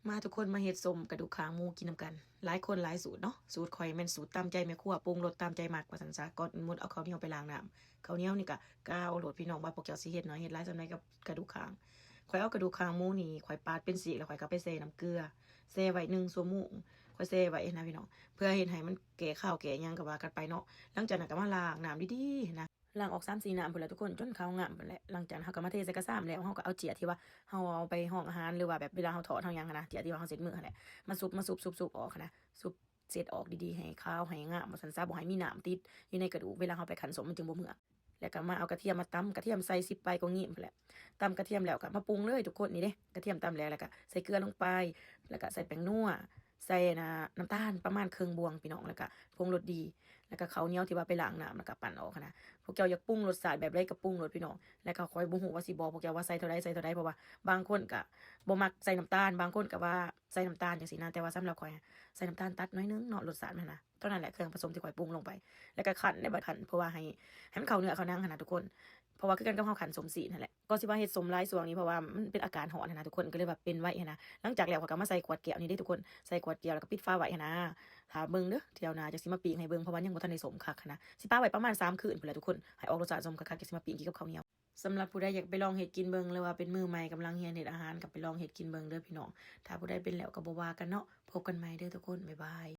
มาทุกคนมาเฮ็ดส้มกระดูกขาหมูกินนำกันหลายคนหลายสูตรเนาะสูตรข่อยแม่นสูตรตามใจแม่ครัวปรุงรสตามใจมักว่าซั่นซะก่อนหมดเอาข้าวเหนียวไปล้างน้ำข้าวเหนียวนี่ก็ก้าวโหลดพี่น้องว่าพวกเจ้าสิเฮ็ดน้อยเฮ็ดหลายส่ำใดกับกระดูกคางข่อยเอากระดูกคางหมูนี่ข่อยปาดเป็นสีแล้วข่อยก็ไปแช่น้ำเกลือแช่ไว้1ชั่วโมงข่อยแช่ไว้นะพี่น้องเพื่อเฮ็ดให้มันแก่ข้าวแก่หยังก็ว่ากันไปเนาะหลังจากนั้นก็มาล้างน้ำดีๆนะล้างออก3-4น้ำพุ่นแหละทุกคนจนขาวงามพุ่นแหละหลังจากนั้นเฮาก็มาเทใส่กระซ้ำแล้วเฮาก็เอาเจียที่ว่าเฮาเอาไปห้องอาหารหรือว่าแบบเวลาเฮาทอดเฮาหยังหั้นนะเจียที่ว่าเฮาเสร็จมื้อหั่นแหละมาซุบออกหั้นนะซุบเสร็จออกดีๆให้ขาวให้งามว่าซั่นซะบ่ให้มีน้ำติดอยู่ในกระดูกเวลาเฮาไปคั่นส้มมันจึงบ่เมือกแล้วก็มาเอากระเทียมมาตำกระเทียมใส่10 ใบก็งี้พุ่นแหละตำกระเทียมแล้วก็มาปรุงเลยทุกคนนี่เด้กระเทียมตำแล้วก็ใส่เกลือลงไปแล้วก็ใส่แป้งนัวใส่น้ำตาลประมาณครึ่งบวงพี่น้องแล้วก็ผงรสดีแล้วก็ข้าวเหนียวที่ว่าไปล้างน้ำแล้วก็ปั่นออกหั้นนะพวกเจ้าอยากปรุงรสชาติแบบใดก็ปรุงรสพี่น้องแล้วก็ค่อยบ่ฮู้ว่าสิบอกพวกเจ้าว่าใส่เท่าใดเพราะว่าบางคนก็บ่มักใส่น้ำตาลบางคนก็ว่าใส่น้ำตาลจังซี่นะแต่ว่าสำหรับข้อยใส่น้ำตาลตัดน้อยนึงเนาะรสชาติมันนะเท่านั้นแหละเครื่องผสมที่ข้อยปรุงลงไปแล้วก็คั่นในบัดคั่นเพราะว่าให้มันเข้าเนื้อเข้าหนังหั้นนะทุกคนเพราะว่าคือกันกับเฮาคั่นสมสีนั่นแหละก็สิว่าเฮ็ดสมหลายช่วงนี้เพราะว่ามันเป็นอาการร้อนหั้นนะทุกคนก็เลยแบบเป็นไว้หั้นนะหลังจากแล้วข้อยก็มาใส่ขวดแก้วนี่เด้ทุกคนใส่ขวดแก้วแล้วก็ปิดฝาไว้หั้นนะถ้าเบิ่งเด้อเที่ยวหน้าจักสิมาปิ้งให้เบิ่งเพราะว่ายังบ่ทันได้สมคักหั้นนะสิปาไว้ประมาณ3 คืนพุ่นแหละทุกคนให้ออกรสชาติสมคักๆจักสิมาปิ้งกินกับข้าวเหนียวสำหรับผู้ใดอยากไปลองเฮ็ดกินเบิ่งหรือว่าเป็นมือใหม่กำลังเรียนเฮ็ดอาหารก็ไปลองเฮ็ดกินเบิ่งเด้อพี่น้องถ้าผู้ใดเป็นแล้วก็บ่ว่ากันเนาะพบกันใหม่เด้อทุกคนบ๊ายบาย